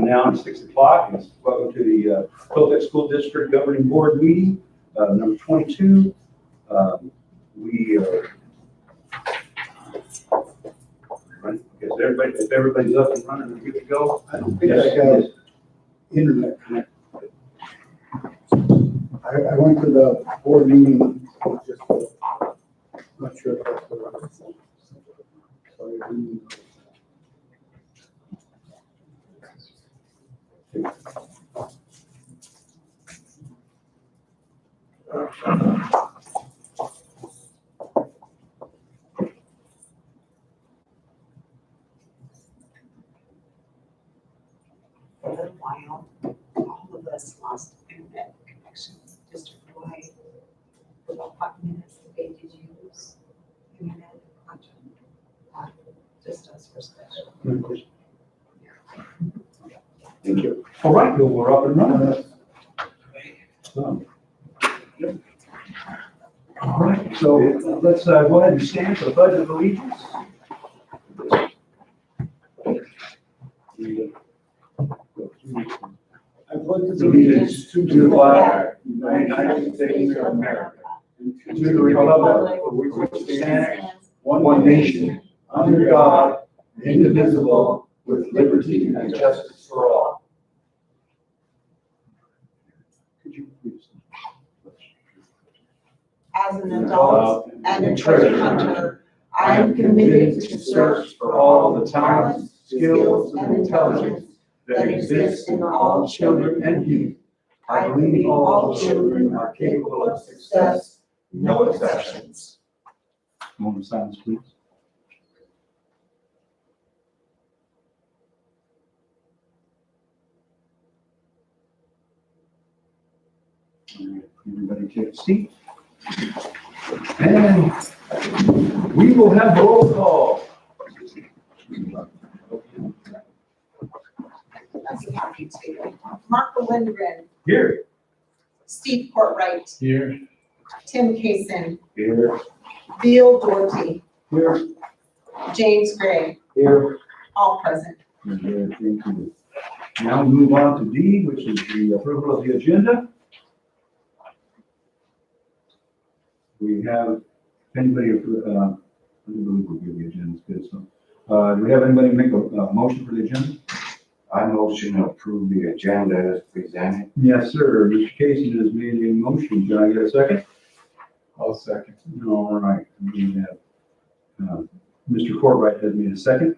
Now it's 6 o'clock. Welcome to the Colfax School District Governing Board meeting, number 22. If everybody's up and running and good to go. I don't think I got internet connected. I went to the board meeting, just not sure if that's the right thing. Sorry, I didn't- For a while, all of us lost internet connections district-wide. For about 5 minutes, the day did you lose internet? Just us for special. Thank you. All right, Bill, we're up and running. All right, so let's go ahead and stand for the pledge of allegiance. I pledge Allegiance to the flag of the United States of America, and to the republic for which it stands, one nation, under God, indivisible, with liberty and justice for all. Could you please? As an adult and a treasure hunter, I am committed to search for all the talents, skills, and intelligence that exists in all children and youth. I believe all children are capable of success, no exceptions. Moment of silence, please. All right, everybody take a seat. And we will have roll call. That's happy to. Mark Lindgren, Here. Steve Courtwright, Here. Tim Kaysen, Here. Bill Doherty, Here. James Gray, Here. all present. Thank you. Now we move on to D, which is the approval of the agenda. We have, if anybody, I don't believe we'll give the agenda, good, so. Do we have anybody make a motion for the agenda? I motion to approve the agenda as presented. Yes, sir. Mr. Casey has made a motion. Can I get a second? I'll second. All right. We have, Mr. Courtwright has made a second.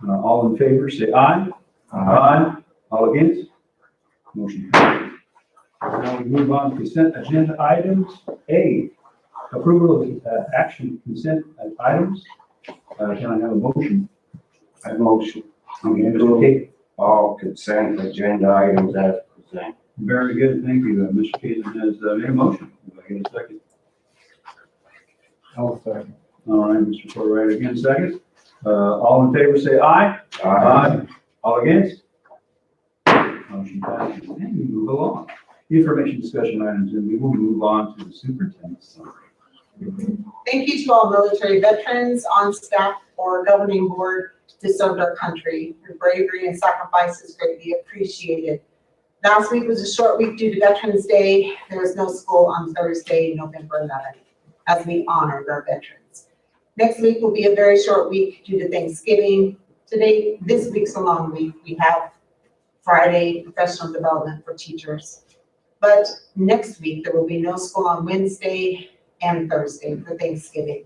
All in favor, say aye. Aye. All against? Motion carries. Now we move on to consent agenda items. A, approval of action consent items. Can I have a motion? I motion Okay, Mr. Casey. all consent agenda items as presented. Very good, thank you. Mr. Casey has made a motion. Do I get a second? I'll second. All right, Mr. Courtwright again, second. All in favor, say aye. All against? Motion passes. And we move along. Information discussion items, and we will move on to the superintendent's summary. Thank you to all military veterans on staff or governing board to serve our country. Your bravery and sacrifice is greatly appreciated. Last week was a short week due to Veterans Day. There was no school on Thursday, November 11th, as we honored our veterans. Next week will be a very short week due to Thanksgiving. This week's a long week. We have Friday professional development for teachers. But next week, there will be no school on Wednesday and Thursday for Thanksgiving.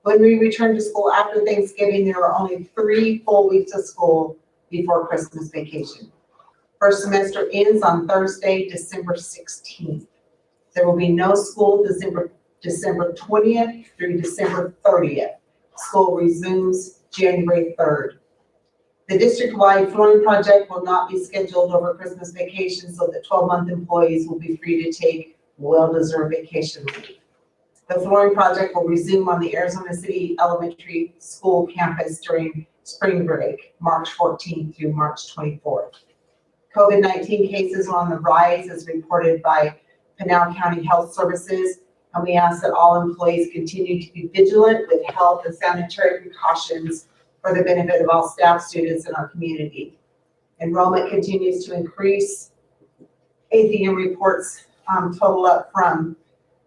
When we return to school after Thanksgiving, there are only 3 full weeks of school before Christmas vacation. First semester ends on Thursday, December 16th. There will be no school December 20th through December 30th. School resumes January 3rd. The district-wide flooring project will not be scheduled over Christmas vacation, so that 12-month employees will be free to take well-deserved vacation leave. The flooring project will resume on the Arizona City Elementary School campus during spring break, March 14th through March 24th. COVID-19 cases are on the rise as reported by Pinal County Health Services, and we ask that all employees continue to be vigilant with health and sanitary precautions for the benefit of all staff, students, and our community. Enrollment continues to increase. ADM reports total up from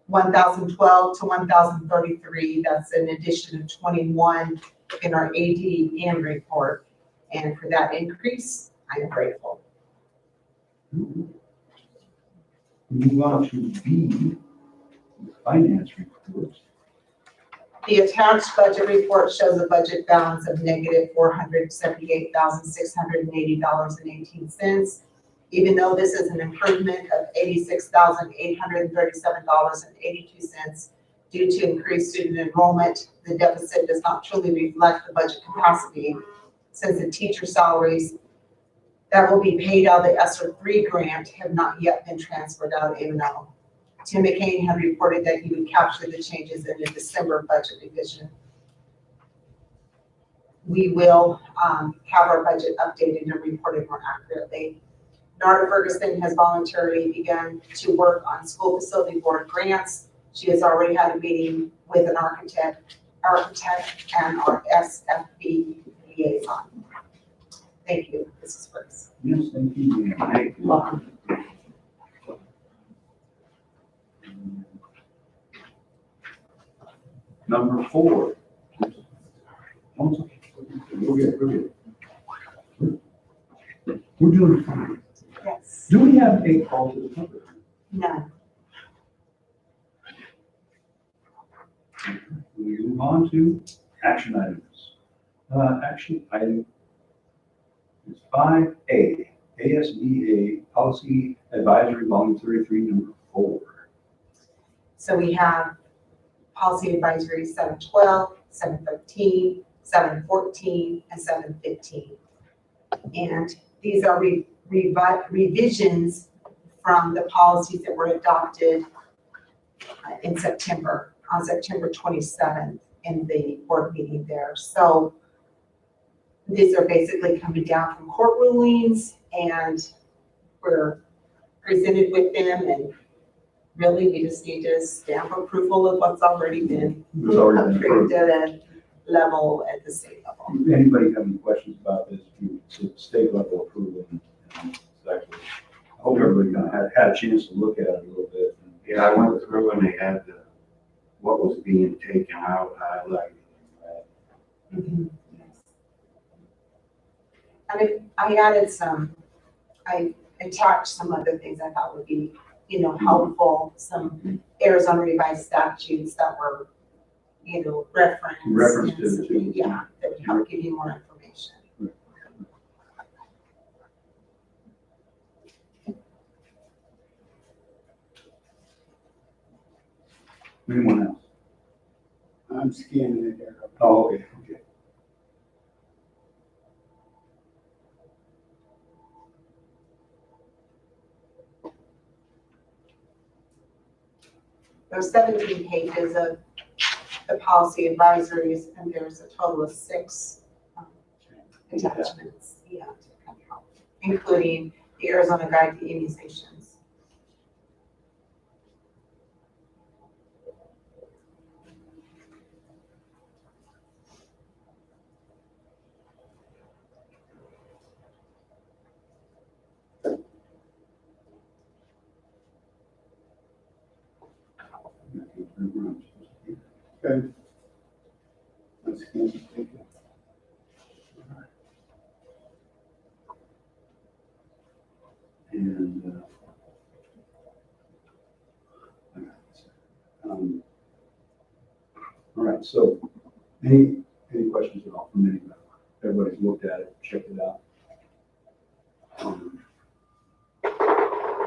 1,012 to 1,033. That's an addition of 21 in our ADM report. And for that increase, I am grateful. Move on to B, finance report. The attached budget report shows a budget balance of negative $478,680.18. Even though this is an improvement of $86,837.82 due to increased student enrollment, the deficit does not truly reflect the budget capacity, since the teacher salaries that will be paid out of the ESSER 3 grant have not yet been transferred out of M&O. Tim McCain had reported that he would capture the changes in the December budget revision. We will have our budget updated and reported more accurately. Narda Ferguson has voluntarily begun to work on school facility board grants. She has already had a meeting with an architect and our SFB liaison. Thank you, Mrs. Ferguson. Yes, thank you. Thank you. Welcome. Number 4. We're good. We're doing fine. Yes. Do we have a call to the public? None. We move on to action items. Action item is 5A, ASBA Policy Advisory Volume 33, number 4. So we have policy advisory 712, 713, 714, and 715. And these are revisions from the policies that were adopted in September, on September 27th in the board meeting there. So these are basically coming down from court rulings, and we're presented with them, and really we just need to stamp approval of what's already been It's already been approved approved. at a level at the state level. Anybody have any questions about this? It's state level approval. And it's actually, I hope everybody kind of had a chance to look at it a little bit. Yeah, I went through and they had what was being taken out highlighted. I mean, I added some, I attached some other things I thought would be, helpful, some Arizona revised statutes that were, referenced. Referenced and to- Yeah, that would help give you more information. Anyone else? I'm scanning it here. Oh, okay. There's 17 pages of the policy advisories, and there's a total of 6 attachments, to kind of help, including the Arizona Guide to Immunizations. Okay. Let's scan it. Thank you. And, all right, so any questions at all from anybody? Everybody's looked at it, checked it out.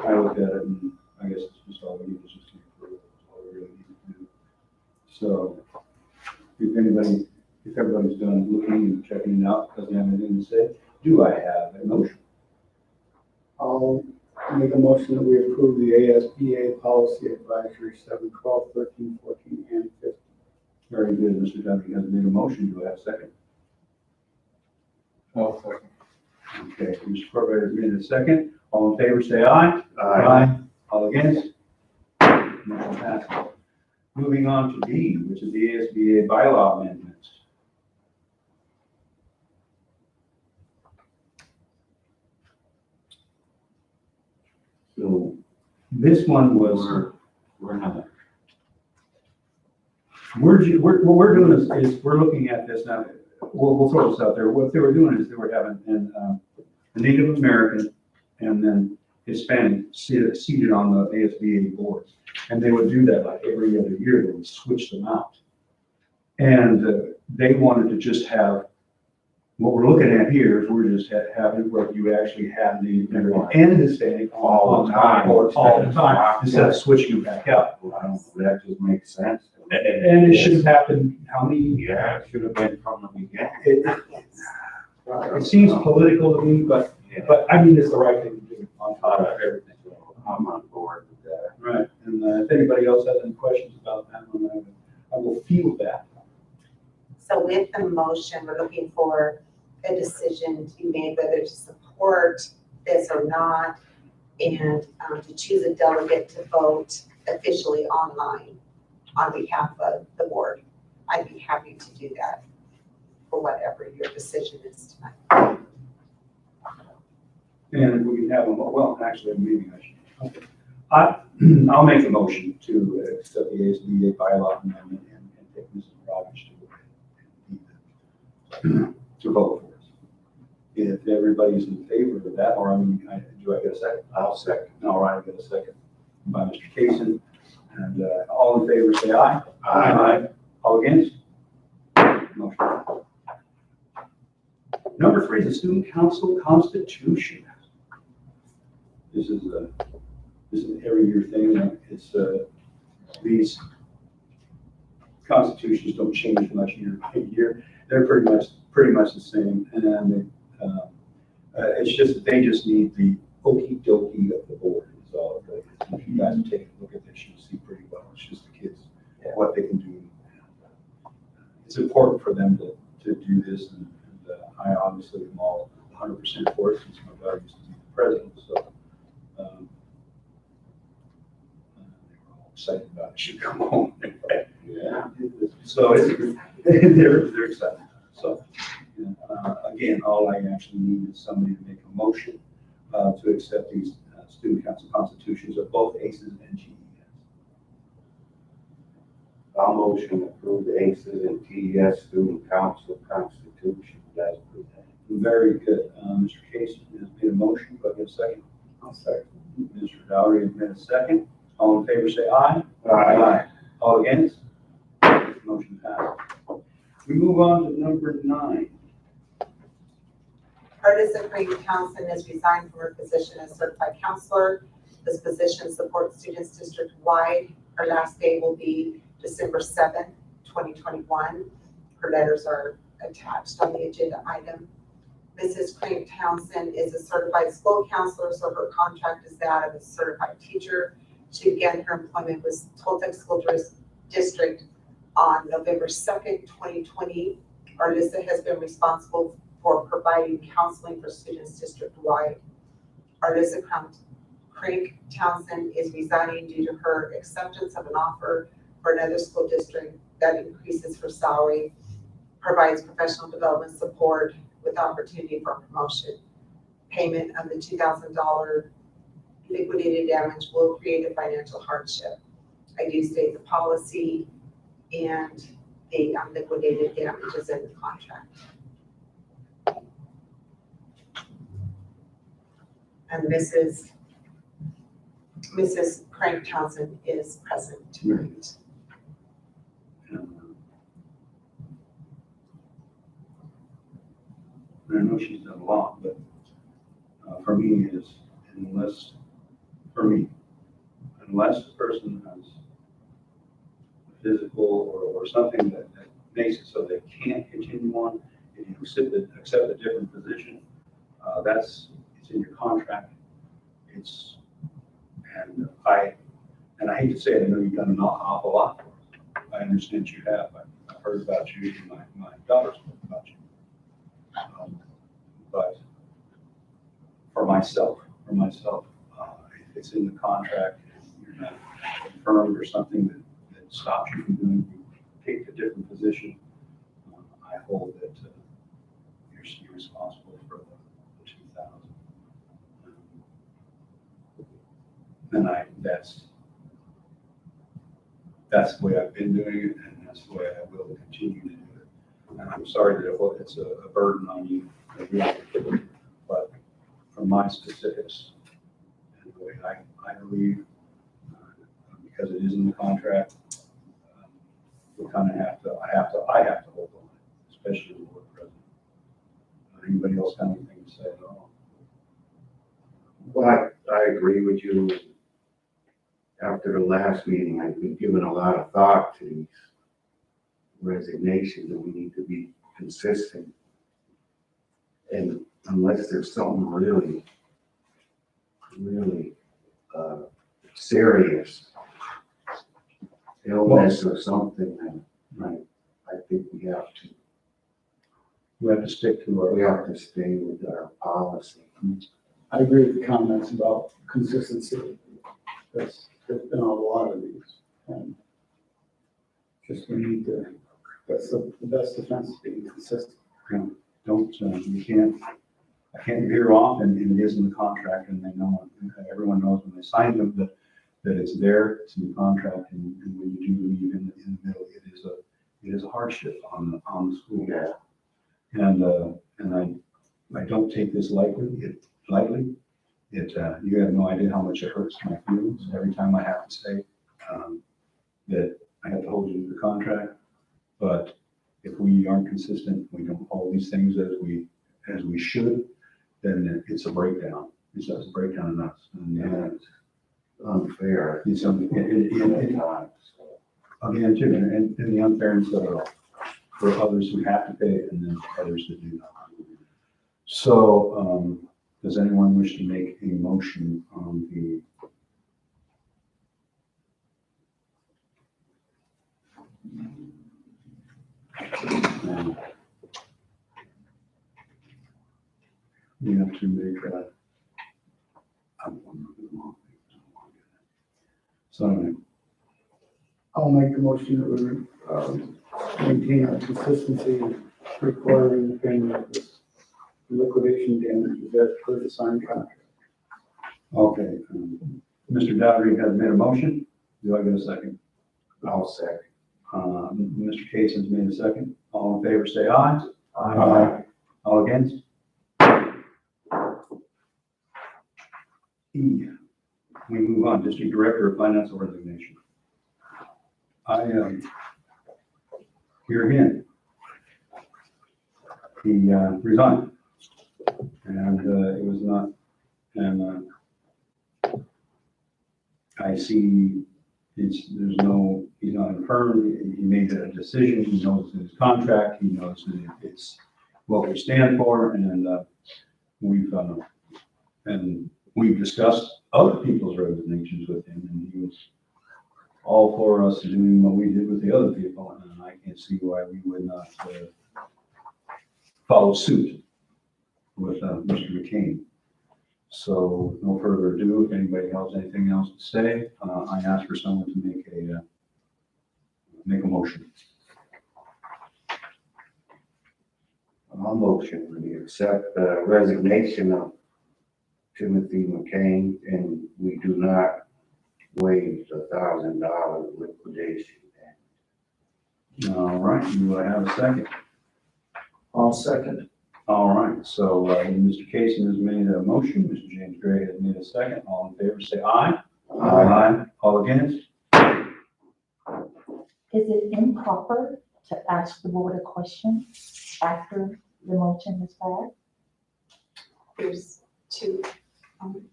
I looked at it and I guess it's just all we need is just to approve it. That's all we really need to do. So if everybody's done looking and checking it out, doesn't have anything to say, do I have a motion? I'll make a motion that we approve the ASBA policy advisory 7, 12, 13, 14, and 15. Very good, Mr. Duffy has made a motion, do I have a second? I'll second. Okay, Mr. Corbett has made a second, all in favor say aye. All against? Motion passes. Moving on to D, which is the ASBA bylaw amendments. This one was, We're not. what we're doing is we're looking at this now. We'll throw this out there. What they were doing is they were having a Native American and then Hispanic seated on the ASBA boards. And they would do that like every other year. They would switch them out. And they wanted to just have, what we're looking at here is we're just having where you actually have the American and Hispanic All the time. boards all the time, instead of switching them back out. That just makes sense. And it should have happened, how many, Yeah, it should have been from the beginning. it seems political to me, but I mean, it's the right thing to do on top of everything. I'm on board with that. Right, and if anybody else has any questions about that one, I will field that. So with the motion, we're looking for a decision to be made whether to support this or not, and to choose a delegate to vote officially online on behalf of the board. I'd be happy to do that for whatever your decision is tonight. And we can have them, well, actually, maybe I should. Okay. I'll make a motion to accept the ASBA bylaw amendment and take Mrs. Rogers to vote for us. If everybody's in favor of that, or do I get a second? I'll second. All right, I get a second by Mr. Kaysen. And all in favor, say aye. Aye. All against? Motion. Number 3 is the Student Council Constitution. This is an every year thing. It's these constitutions don't change much year by year. They're pretty much the same, and it's just they just need the okey dokey of the board. Is all it is. If you guys take a look at this, you'll see pretty well. It's just the kids what they can do. It's important for them to do this, and I obviously am all 100% for it since my brother used to be the president. So. They were all excited about it. Should come home. Yeah. So they're excited. So again, all I actually need is somebody to make a motion to accept these student council constitutions of both ACES and GES. I'll motion to approve the ACES and TES Student Council Constitution as presented. Very good. Mr. Casey has made a motion. Do I get a second? I'll second. Mr. Dowry has made a second. All in favor, say aye. Aye. All against? Motion passed. We move on to number 9. Artisa Craig Townsend has resigned from her position as certified counselor. This position supports students district-wide. Her last day will be December 7th, 2021. Her letters are attached on the agenda item. Mrs. Craig Townsend is a certified school counselor, so her contract is that of a certified teacher. She began her employment with Toltec School District on November 2nd, 2020. Artisa has been responsible for providing counseling for students district-wide. Artisa Craig Townsend is resigning due to her acceptance of an offer for another school district that increases her salary, provides professional development support with opportunity for promotion. Payment of the $2,000 liquidated damage will create a financial hardship. I do state the policy and the liquidated damage is in the contract. And Mrs. Craig Townsend is present tonight. I know she's done a lot, but for me is unless the person has physical or something that makes it so they can't continue on, if you accept a different position, it's in your contract. And I hate to say it, I know you've done an awful lot for us. I understand you have. I've heard about you, and my daughter spoke about you. But for myself, if it's in the contract, you're not confirmed or something that stops you from doing, you take a different position. I hold that you're responsible for the 2,000. And that's the way I've been doing it, and that's the way I will continue to do it. And I'm sorry that it's a burden on you, but from my specifics and the way I believe, because it is in the contract, we kind of I have to hold on, especially the board president. Anybody else have anything to say at all? Well, I agree with you. After the last meeting, I've been giving a lot of thought to these resignations, and we need to be consistent. And unless there's something really, really serious illness or something, then I think we have to stick to our. we have to stay with our policy. I agree with the comments about consistency. There's been a lot of these, and just we need to, that's the best defense, is being consistent. Don't, I can't veer off, and it is in the contract, and they know, everyone knows when they sign them that it's there, it's in the contract, and when you do leave in the middle, it is a hardship on the school. Yeah. And I don't take this lightly. You have no idea how much it hurts my feelings every time I have to say that I have to hold you to the contract. But if we aren't consistent, we don't follow these things as we should, then it's a breakdown. It's just a breakdown in us. And It's unfair. it's something, again, too, and the unfairness of it all, for others who have to pay and then others that do not. So, does anyone wish to make a motion on the we have to make so anyway, I'll make the motion that we maintain our consistency requiring the payment of this liquidation damages as per the signed contract. okay, Mr. Dowdy has made a motion. Do I get a second? I'll second. Mr. Case has made a second. All in favor, say aye. Aye. All against? E, we move on, District Director of Financial Resignation. I here again. He resigned, and it was not, and I see he's not infirm, he made a decision, he knows his contract, he knows that it's what we stand for, and we've discussed other people's resignations with him, and he was all for us doing what we did with the other people, and I can't see why we would not follow suit with Mr. McCain. So no further ado, if anybody has anything else to say, I ask for someone to make a motion. I'll motion we accept the resignation of Timothy McCain, and we do not waive the $1,000 liquidation. All right, do I have a second? I'll second. All right, so Mr. Casey has made a motion, Mr. James Gray has made a second. All in favor, say aye. Aye. All against? Is it improper to ask the board a question after the motion is passed? There's two.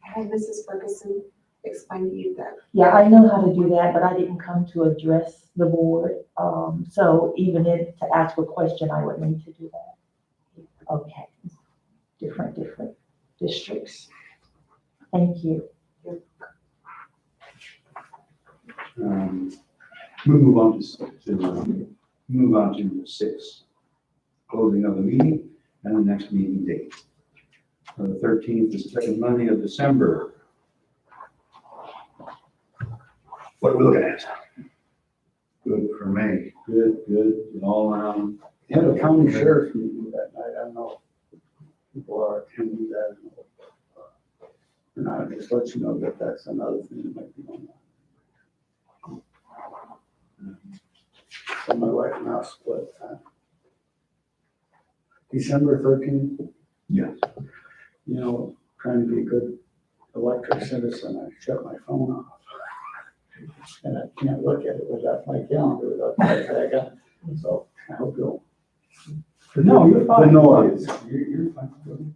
Had Mrs. Ferguson explain to you that? Yeah, I know how to do that, but I didn't come to address the board. So even if to ask a question, I would need to do that. Okay, different districts. Thank you. We move on to 6, closing of the meeting and the next meeting date. The 13th is the second Monday of December. What are we looking at? Good for me. Good, all around. Had a county sheriff's meeting that night. I don't know if people are attending that or not. Just let you know that that's another thing that might be going So my wife and I split. December 13th, Yes. you know, trying to be a good electric citizen, I shut my phone off. And I can't look at it without my calendar, without my tag on. So I hope you'll. No, you're fine. The noise. You're fine.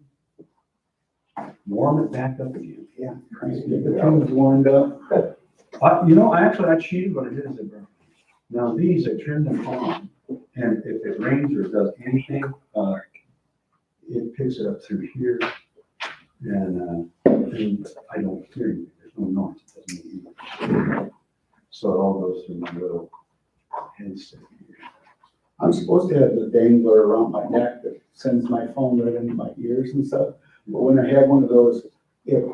Warm it back up again. Yeah, trying to get the things warmed up. You know, actually, I cheated what I did is I brought. Now, these, I turn them on, and if it rains or does anything, it picks it up through here. And I don't hear you, there's no noise, it doesn't make any. So it all goes through my little headset here. I'm supposed to have the dangler around my neck that sends my phone right into my ears and stuff. But when I had one of those, it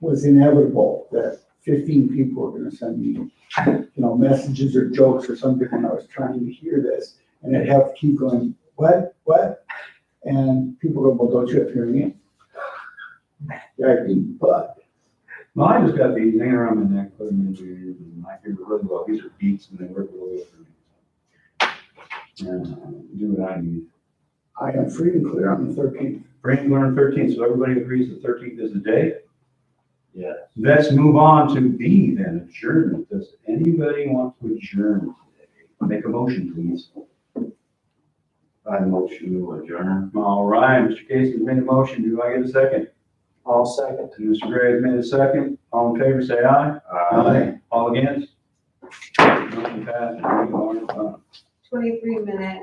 was inevitable that 15 people were gonna send me, you know, messages or jokes or something when I was trying to hear this. And I'd have to keep going, what? And people go, well, don't you have hearing aids? Yeah, I do, but Well, I just got these hanging around my neck, put them in my ears, and I hear really well. These are Beats and they work really well for me. And do what I need. I am free and clear on the 13th. Frank learned 13th, so everybody agrees the 13th is the day? Yeah. Let's move on to B then, adjournment. Does anybody want to adjourn today? Make a motion, please. I motion to adjourn. All right, Mr. Casey has made a motion. Do I get a second? I'll second. Mr. Gray has made a second. All in favor, say aye. All against? Motion passes. We are done. 23-minute